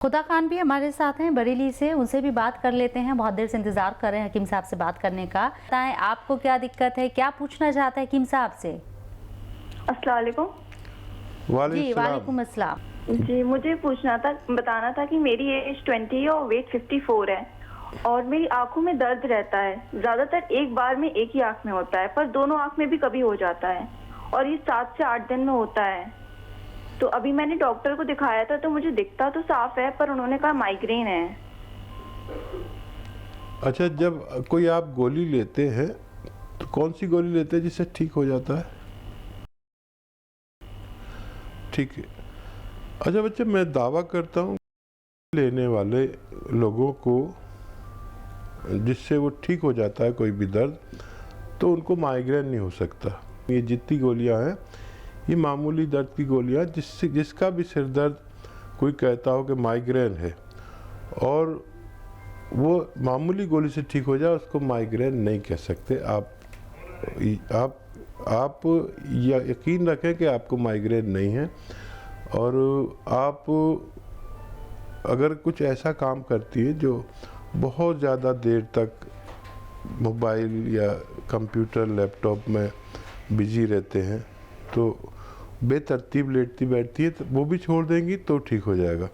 खुदा खान भी हमारे साथ हैं बरेली से, उनसे भी बात कर लेते हैं। बहुत देर से इंतजार कर रहे हैं हकीम साहब से बात करने का। बताएं आपको क्या दिक्कत है, क्या पूछना चाहते हैं हकीम साहब से? अस्सलाम वालेकुम। जी वालेकुम अस्सलाम। जी मुझे पूछना था, बताना था कि मेरी एज 20 है और वेट 54 है और मेरी आंखों में दर्द रहता है। ज्यादातर एक बार में एक ही आंख में होता है, पर दोनों आंख में भी कभी हो जाता है और ये 7 से 8 दिन में होता है। तो अभी मैंने डॉक्टर को दिखाया था तो मुझे दिखता तो साफ है, पर उन्होंने कहा माइग्रेन है। अच्छा, जब कोई आप गोली लेते हैं तो कौन सी गोली लेते हैं जिससे ठीक हो जाता है? ठीक है। अच्छा बच्चे, मैं दावा करता हूँ लेने वाले लोगों को जिससे वो ठीक हो जाता है कोई भी दर्द, तो उनको माइग्रेन नहीं हो सकता। ये जितनी गोलियां हैं ये मामूली दर्द की गोलियां, जिसका भी सिर दर्द कोई कहता हो कि माइग्रेन है और वो मामूली गोली से ठीक हो जाए, उसको माइग्रेन नहीं कह सकते। आप यकीन रखें कि आपको माइग्रेन नहीं है। और आप अगर कुछ ऐसा काम करती है जो बहुत ज़्यादा देर तक मोबाइल या कंप्यूटर लैपटॉप में बिजी रहते हैं, तो बेतरतीब लेटती बैठती है, तो वो भी छोड़ देंगी तो ठीक हो जाएगा।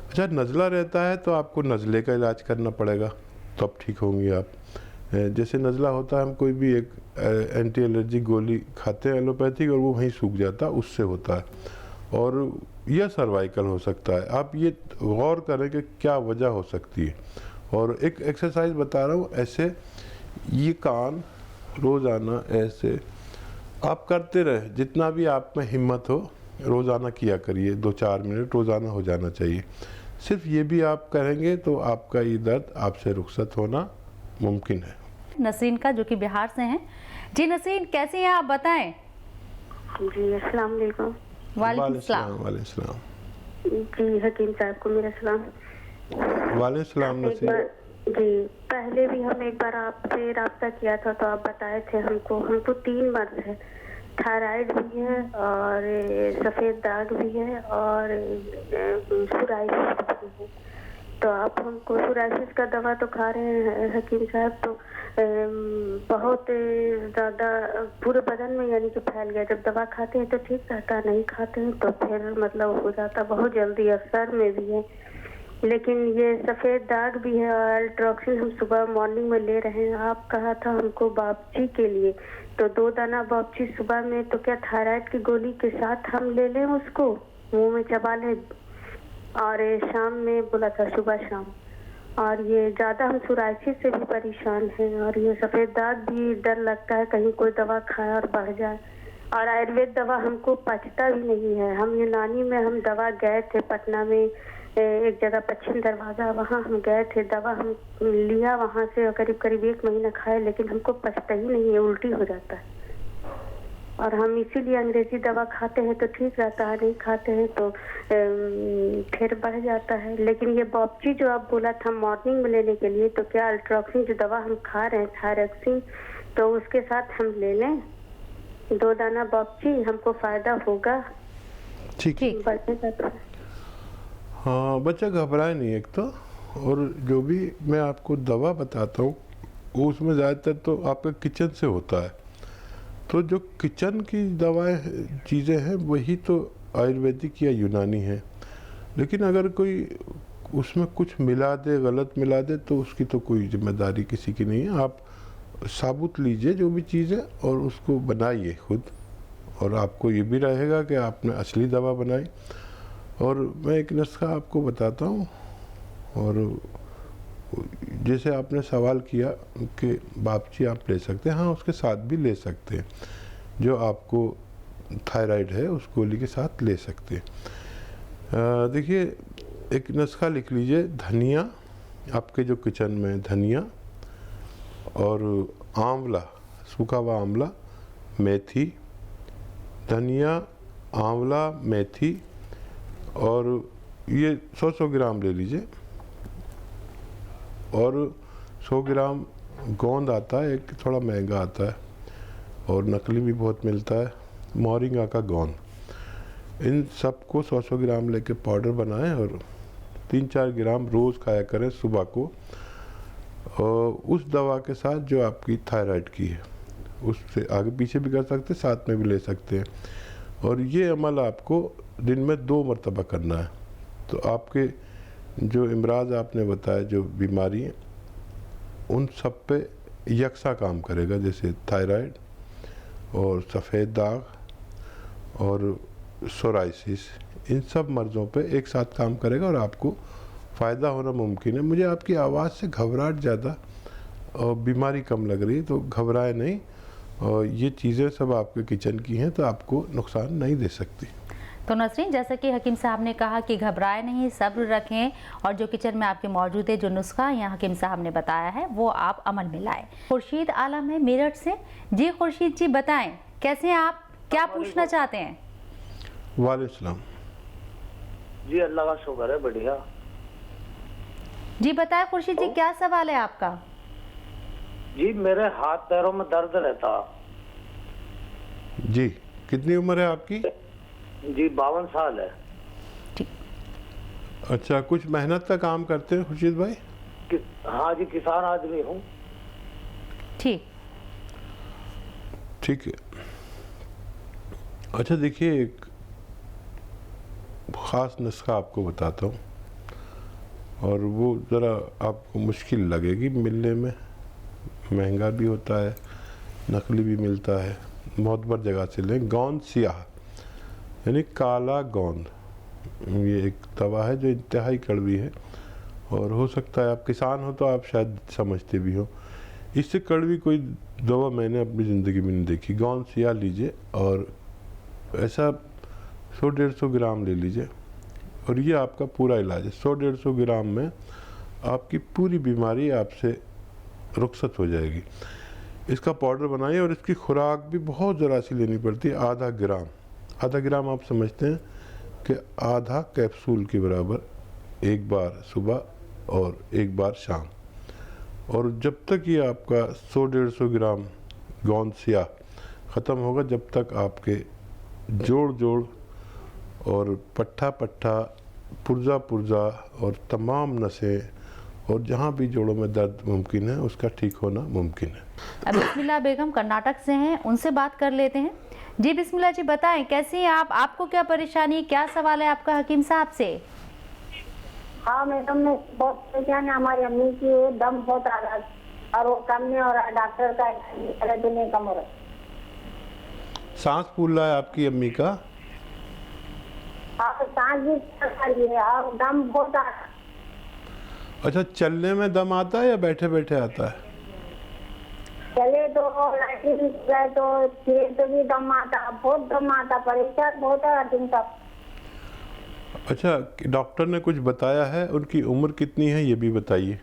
अच्छा, नज़ला रहता है तो आपको नज़ले का इलाज करना पड़ेगा, तो अब ठीक होंगी आप। जैसे नज़ला होता है, हम कोई भी एक एंटी एलर्जी गोली खाते हैं एलोपैथिक और वो वहीं सूख जाता है, उससे होता है। और यह सर्वाइकल हो सकता है। आप ये गौर करें कि क्या वजह हो सकती है। और एक एक्सरसाइज बता रहा हूँ, ऐसे ये कान रोज़ाना ऐसे आप करते रहे, जितना भी आप में हिम्मत हो रोज़ाना किया करिए। 2-4 मिनट रोज़ाना हो जाना चाहिए। सिर्फ ये भी आप करेंगे तो आपका ये दर्द आपसे रुखसत होना मुमकिन है। नसरीन का, जो कि बिहार से हैं। जी नसरीन, कैसे हैं आप, बताएं। जी अस्सलाम वालेकुम। वालेकुम सलाम। वालेकुम सलाम। जी हकीम साहब को मेरा सलाम। वालेकुम सलाम। जी पहले भी हम एक बार आपसे राब्ता किया था तो आप बताए थे हमको 3 मर्ज है, थायराइड भी है और सफ़ेद दाग भी है और सोराइसिस भी है। तो आप हमको सोराइसिस का दवा तो खा रहे हैं हकीम साहब, तो बहुत ज़्यादा पूरे बदन में यानी कि फैल गया। जब दवा खाते हैं तो ठीक रहता, नहीं खाते हैं तो फिर मतलब हो जाता बहुत जल्दी, और सर में भी है। लेकिन ये सफ़ेद दाग भी है और अल्ट्रोक्सिन हम सुबह मॉर्निंग में ले रहे हैं। आप कहा था हमको बापची के लिए, तो 2 दाना बापची सुबह में, तो क्या थायराइड की गोली के साथ हम ले लें उसको, मुंह में चबा लें? और शाम में बोला था सुबह शाम। और ये ज़्यादा हम सोराइसिस से भी परेशान हैं और ये सफ़ेद दाग भी डर लगता है कहीं कोई दवा खाए और बढ़ जाए। और आयुर्वेद दवा हमको पचता भी नहीं है। हम यूनानी में हम दवा गए थे पटना में, एक जगह पश्चिम दरवाज़ा, वहाँ हम गए थे, दवा हम लिया वहाँ से और करीब 1 महीना खाए, लेकिन हमको पचता ही नहीं है, उल्टी हो जाता है। और हम इसीलिए अंग्रेजी दवा खाते हैं तो ठीक रहता है, नहीं खाते हैं तो फिर बढ़ जाता है। लेकिन ये बॉपची जो आप बोला था मॉर्निंग में लेने के लिए, तो क्या अल्ट्रोक्सिन जो दवा हम खा रहे हैं थायरॉक्सिन, तो उसके साथ हम ले लें 2 दाना बॉपची, हमको फ़ायदा होगा? ठीक है। हाँ, बच्चा घबराए नहीं एक तो। और जो भी मैं आपको दवा बताता हूँ वो उसमें ज़्यादातर तो आपका किचन से होता है, तो जो किचन की दवाएं चीज़ें हैं वही तो आयुर्वेदिक या यूनानी है। लेकिन अगर कोई उसमें कुछ मिला दे, गलत मिला दे, तो उसकी तो कोई जिम्मेदारी किसी की नहीं है। आप साबुत लीजिए जो भी चीज़ें और उसको बनाइए खुद, और आपको ये भी रहेगा कि आपने असली दवा बनाई। और मैं एक नुस्खा आपको बताता हूँ। और जैसे आपने सवाल किया कि बापची आप ले सकते हैं, हाँ उसके साथ भी ले सकते हैं। जो आपको थायराइड है उस गोली के साथ ले सकते हैं। देखिए, एक नुस्खा लिख लीजिए। धनिया, आपके जो किचन में धनिया और आंवला, सूखा हुआ आंवला, मेथी, धनिया, आंवला, मेथी, और ये 100 ग्राम ले लीजिए। और 100 ग्राम गोंद आता है, एक थोड़ा महंगा आता है और नकली भी बहुत मिलता है, मोरिंगा का गोंद। इन सबको 100 ग्राम लेके पाउडर बनाएं और 3-4 ग्राम रोज़ खाया करें सुबह को, और उस दवा के साथ जो आपकी थायराइड की है, उससे आगे पीछे भी कर सकते हैं, साथ में भी ले सकते हैं। और ये अमल आपको दिन में 2 मरतबा करना है। तो आपके जो इमराज आपने बताया, जो बीमारी है, उन सब पे यकसा काम करेगा, जैसे थायराइड और सफ़ेद दाग और सोराइसिस, इन सब मर्ज़ों पे एक साथ काम करेगा और आपको फ़ायदा होना मुमकिन है। मुझे आपकी आवाज़ से घबराहट ज़्यादा और बीमारी कम लग रही है, तो घबराए नहीं, और ये चीज़ें सब आपके किचन की हैं, तो आपको नुकसान नहीं दे सकती। तो नसरीन, जैसा कि हकीम साहब ने कहा कि घबराए नहीं, सब्र रखें, और जो किचन में आपके मौजूद है, जो नुस्खा यहाँ हकीम साहब ने बताया है, वो आप अमल में लाएं। खुर्शीद आलम है मेरठ से। जी खुर्शीद जी, बताएं कैसे हैं आप, क्या पूछना चाहते हैं? वालेकुम सलाम। जी अल्लाह का शुक्र है, बढ़िया। जी बताएं खुर्शीद जी, क्या सवाल है आपका? जी मेरे हाथ पैरों में दर्द रहता। जी, कितनी उम्र है आपकी? जी 52 साल है। अच्छा, कुछ मेहनत का काम करते हैं खुर्शीद भाई? हाँ जी, किसान आदमी हूँ। ठीक है। अच्छा देखिए, एक ख़ास नुस्खा आपको बताता हूँ, और वो ज़रा आपको मुश्किल लगेगी मिलने में, महंगा भी होता है, नकली भी मिलता है, मोतबर जगह से लें। गोंद सियाह यानी काला गोंद, ये एक दवा है जो इंतहाई कड़वी है, और हो सकता है आप किसान हो तो आप शायद समझते भी हो। इससे कड़वी कोई दवा मैंने अपनी ज़िंदगी में नहीं देखी। गोंद सियाह लीजिए, और ऐसा 100-150 ग्राम ले लीजिए, और ये आपका पूरा इलाज है। 100-150 ग्राम में आपकी पूरी बीमारी आपसे रुखसत हो जाएगी। इसका पाउडर बनाइए, और इसकी खुराक भी बहुत ज़रा सी लेनी पड़ती है, आधा ग्राम। आधा ग्राम आप समझते हैं कि आधा कैप्सूल के बराबर, एक बार सुबह और एक बार शाम। और जब तक ये आपका 100-150 ग्राम गोंद सियाह ख़त्म होगा, जब तक आपके जोड़ और पट्ठा पुर्जा और तमाम नसें और जहाँ भी जोड़ों में दर्द मुमकिन है, उसका ठीक होना मुमकिन है। अब बिस्मिल्लाह बेगम कर्नाटक से हैं, उनसे बात कर लेते हैं। जी बिस्मिल्लाह जी, बताएं कैसी हैं आप, आपको क्या परेशानी, क्या सवाल है आपका हकीम साहब से? हाँ मैडम, मैं बहुत परेशान है। हमारी अम्मी की दम बहुत आ रहा है और वो कम नहीं हो रहा, डॉक्टर का दर्द नहीं कम हो रहा। सांस फूल रहा है आपकी अम्मी का? हाँ, सांस भी चल रही है और दम बहुत आ रहा है। अच्छा, चलने में दम आता है या बैठे बैठे आता है? चले तो लैट्रिन गए तो फिर तो भी दम आता, बहुत दम आता, परेशान बहुत है हकीम साहब। अच्छा, डॉक्टर ने कुछ बताया है? उनकी उम्र कितनी है ये भी बताइए।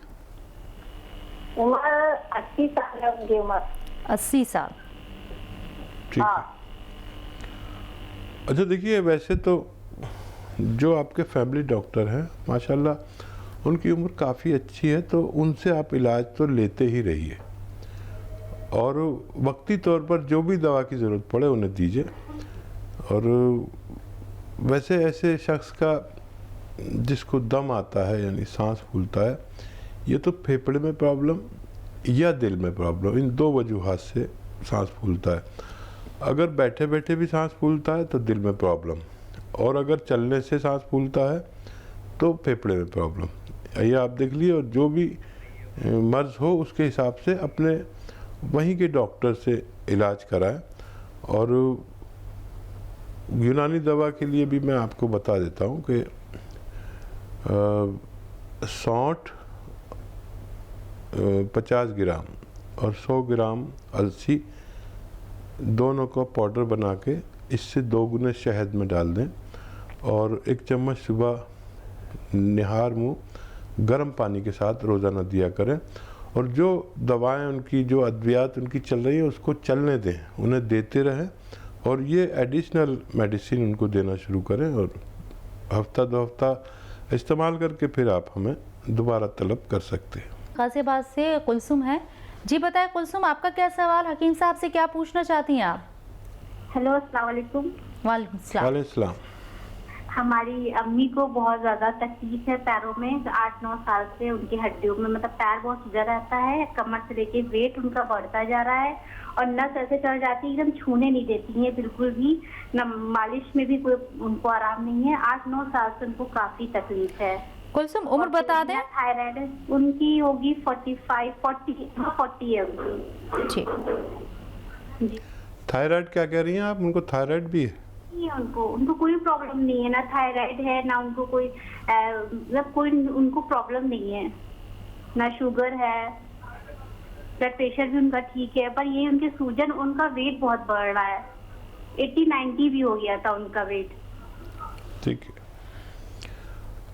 उम्र 80 साल है उनकी उम्र। 80 साल। ठीक है। अच्छा देखिए, वैसे तो जो आपके फैमिली डॉक्टर हैं माशाल्लाह, उनकी उम्र काफ़ी अच्छी है, तो उनसे आप इलाज तो लेते ही रहिए, और वक्ती तौर पर जो भी दवा की ज़रूरत पड़े उन्हें दीजिए। और वैसे ऐसे शख्स का जिसको दम आता है यानी सांस फूलता है, ये तो फेफड़े में प्रॉब्लम या दिल में प्रॉब्लम, इन दो वजूहात से सांस फूलता है। अगर बैठे बैठे भी सांस फूलता है तो दिल में प्रॉब्लम, और अगर चलने से सांस फूलता है तो फेफड़े में प्रॉब्लम। ये आप देख लीजिए, और जो भी मर्ज़ हो उसके हिसाब से अपने वहीं के डॉक्टर से इलाज कराएं। और यूनानी दवा के लिए भी मैं आपको बता देता हूँ कि सौंठ 50 ग्राम और 100 ग्राम अलसी दोनों को पाउडर बना के इससे 2 गुने शहद में डाल दें, और 1 चम्मच सुबह निहार मुँह गर्म पानी के साथ रोज़ाना दिया करें। और जो दवाएं उनकी, जो अद्वियात उनकी चल रही है, उसको चलने दें, उन्हें देते रहें, और ये एडिशनल मेडिसिन उनको देना शुरू करें, और हफ्ता 2 हफ्ता इस्तेमाल करके फिर आप हमें दोबारा तलब कर सकते हैं। गाजियाबाद से कुलसुम है। जी बताएं कुलसुम, आपका क्या सवाल, हकीम साहब से क्या पूछना चाहती हैं आप? हेलो, अस्सलाम वालेकुम। वालेकुम सलाम। वालेकुम सलाम। हमारी अम्मी को बहुत ज्यादा तकलीफ है पैरों में, 8-9 साल से उनकी हड्डियों में मतलब पैर बहुत सूजा रहता है, कमर से लेके वेट उनका बढ़ता जा रहा है और नस ऐसे चढ़ जाती है एकदम छूने नहीं देती है बिल्कुल भी, न मालिश में भी कोई उनको आराम नहीं है। 8-9 साल से उनको काफी तकलीफ है। कुलसुम उम्र बता दें। थायराइड उनकी होगी 40 है उनकी। ठीक। थायराइड क्या कह रही हैं आप? उनको थायराइड भी है? नहीं, उनको कोई प्रॉब्लम नहीं है, ना थायराइड है ना उनको कोई मतलब कोई उनको प्रॉब्लम नहीं है, ना शुगर है, ब्लड प्रेशर भी उनका ठीक है, पर ये उनके सूजन, उनका वेट बहुत बढ़ रहा है, 80-90 भी हो गया था उनका वेट। ठीक है।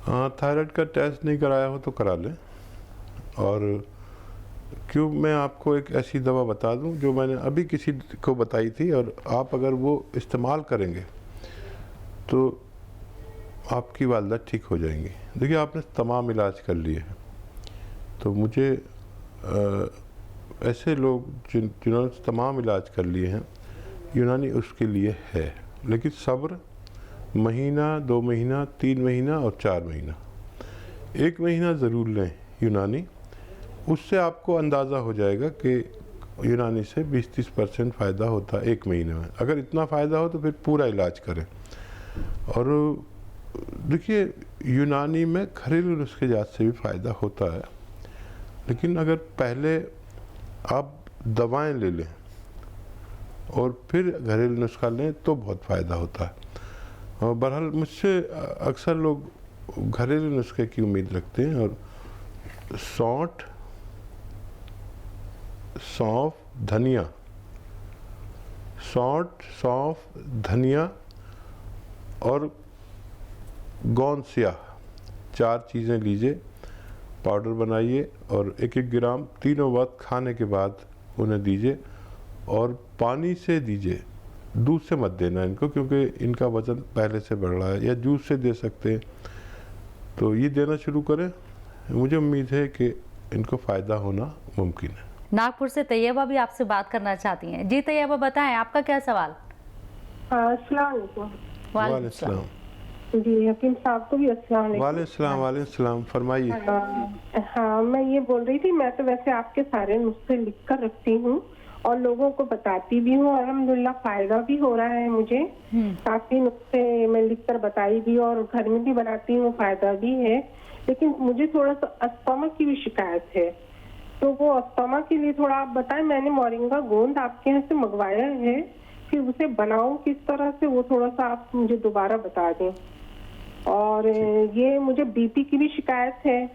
हाँ, थायराइड का टेस्ट नहीं कराया हो तो करा लें। और क्यों, मैं आपको एक ऐसी दवा बता दूं जो मैंने अभी किसी को बताई थी, और आप अगर वो इस्तेमाल करेंगे तो आपकी वालदा ठीक हो जाएंगी। देखिए, आपने तमाम इलाज कर लिए हैं, तो मुझे ऐसे लोग जिन्होंने तमाम इलाज कर लिए हैं, यूनानी उसके लिए है, लेकिन सब्र, महीना, 2 महीना, 3 महीना और 4 महीना, 1 महीना ज़रूर लें यूनानी। उससे आपको अंदाज़ा हो जाएगा कि यूनानी से 20-30% फ़ायदा होता है 1 महीने में। अगर इतना फ़ायदा हो तो फिर पूरा इलाज करें। और देखिए, यूनानी में घरेलू नुस्खे जात से भी फ़ायदा होता है, लेकिन अगर पहले आप दवाएं ले लें और फिर घरेलू नुस्खा लें तो बहुत फ़ायदा होता है। और बहरहाल मुझसे अक्सर लोग घरेलू नुस्खे की उम्मीद रखते हैं, और सौंफ, धनिया, धनिया और गोंद स्याह, 4 चीज़ें लीजिए, पाउडर बनाइए और 1-1 ग्राम तीनों वक्त खाने के बाद उन्हें दीजिए, और पानी से दीजिए, दूध से मत देना इनको, क्योंकि इनका वज़न पहले से बढ़ रहा है, या जूस से दे सकते हैं। तो ये देना शुरू करें, मुझे उम्मीद है कि इनको फ़ायदा होना मुमकिन है। नागपुर से तैयबा भी आपसे बात करना चाहती हैं। जी तैयबा, बताएं आपका क्या सवाल? अस्सलाम वालेकुम। वालेकुम सलाम। जी हकीम साहब को भी अस्सलाम वालेकुम। वालेकुम सलाम, फरमाइए। हाँ, मैं ये बोल रही थी, मैं तो वैसे आपके सारे नुस्खे लिख कर रखती हूँ और लोगों को बताती भी हूँ, अल्हम्दुलिल्लाह फायदा भी हो रहा है मुझे। काफी नुस्खे मैं लिख कर बताई भी और घर में भी बनाती हूँ, फायदा भी है। लेकिन मुझे थोड़ा सा अस्थमा की भी शिकायत है, तो वो अस्थमा के लिए थोड़ा आप बताएं। मैंने मोरिंगा गोंद आपके यहाँ से मंगवाया है, फिर उसे बनाऊं किस तरह से, वो थोड़ा सा आप मुझे दोबारा बता दें। और ये मुझे बीपी की भी शिकायत है,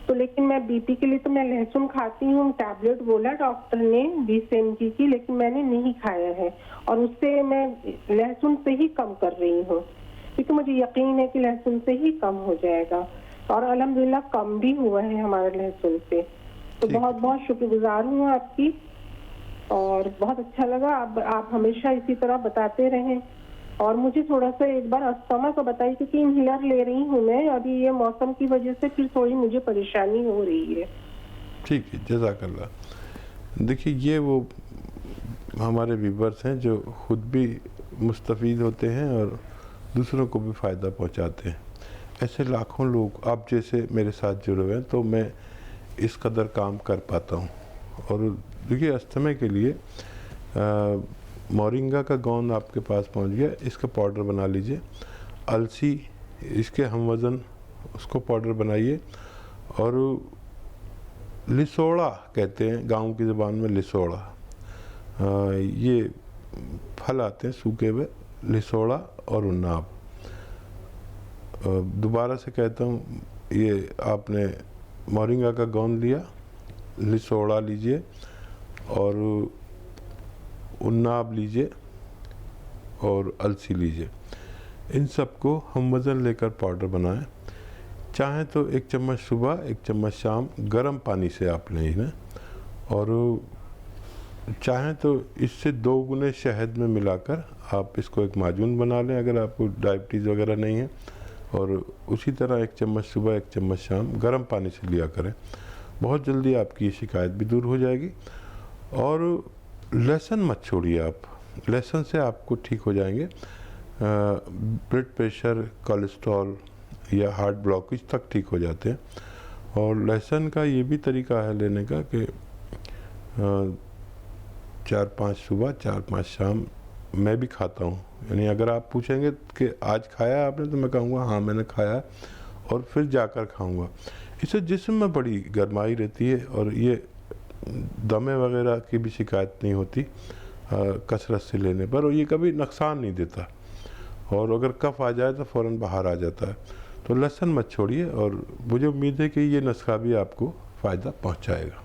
तो लेकिन मैं बीपी के लिए तो मैं लहसुन खाती हूँ, टैबलेट बोला डॉक्टर ने 20 mg की, लेकिन मैंने नहीं खाया है और उससे मैं लहसुन से ही कम कर रही हूँ, क्योंकि मुझे यकीन है कि लहसुन से ही कम हो जाएगा, और अल्हम्दुलिल्लाह कम भी हुआ है हमारे लहसुन से। तो बहुत बहुत शुक्रगुजार हूँ आपकी, और बहुत अच्छा लगा। आप हमेशा इसी तरह बताते रहें। और मुझे थोड़ा सा एक बार अस्थमा का बताइए, क्योंकि इनहेलर ले रही हूँ मैं अभी, ये मौसम की वजह से फिर थोड़ी मुझे परेशानी हो रही है। ठीक है, जज़ाकल्लाह। देखिए, ये वो हमारे व्यूअर्स हैं जो खुद भी मुस्तफ़ीद होते हैं और दूसरों को भी फ़ायदा पहुंचाते हैं। ऐसे लाखों लोग आप जैसे मेरे साथ जुड़े हुए हैं, तो मैं इस कदर काम कर पाता हूँ। और देखिए, अस्थमा के लिए मोरिंगा का गोंद आपके पास पहुँच गया, इसका पाउडर बना लीजिए। अलसी, इसके हम वज़न, उसको पाउडर बनाइए। और लिसोड़ा कहते हैं गांव की ज़बान में, लिसोड़ा, ये फल आते हैं सूखे हुए, लिसोड़ा और उन्नाब। दोबारा से कहता हूँ, ये आपने मोरिंगा का गोंद लिया, लिसोड़ा लीजिए और उन्नाब लीजिए और अलसी लीजिए। इन सबको हम वज़न लेकर पाउडर बनाएं। चाहें तो 1 चम्मच सुबह, 1 चम्मच शाम गर्म पानी से आप लें इन्हें, और चाहें तो इससे 2 गुने शहद में मिलाकर आप इसको एक माजून बना लें, अगर आपको डायबिटीज़ वगैरह नहीं है। और उसी तरह 1 चम्मच सुबह, 1 चम्मच शाम गर्म पानी से लिया करें। बहुत जल्दी आपकी ये शिकायत भी दूर हो जाएगी। और लहसुन मत छोड़िए आप, लहसुन से आपको ठीक हो जाएंगे। ब्लड प्रेशर, कोलेस्ट्रॉल या हार्ट ब्लॉकेज तक ठीक हो जाते हैं। और लहसुन का ये भी तरीका है लेने का कि 4-5 सुबह 4-5 शाम मैं भी खाता हूँ। यानी अगर आप पूछेंगे कि आज खाया आपने, तो मैं कहूँगा हाँ मैंने खाया, और फिर जाकर खाऊँगा। इससे जिस्म में बड़ी गर्माई रहती है और ये दमे वगैरह की भी शिकायत नहीं होती कसरत से लेने पर, और ये कभी नुकसान नहीं देता। और अगर कफ आ जाए तो फ़ौरन बाहर आ जाता है। तो लहसुन मत छोड़िए, और मुझे उम्मीद है कि ये नुस्खा भी आपको फ़ायदा पहुंचाएगा।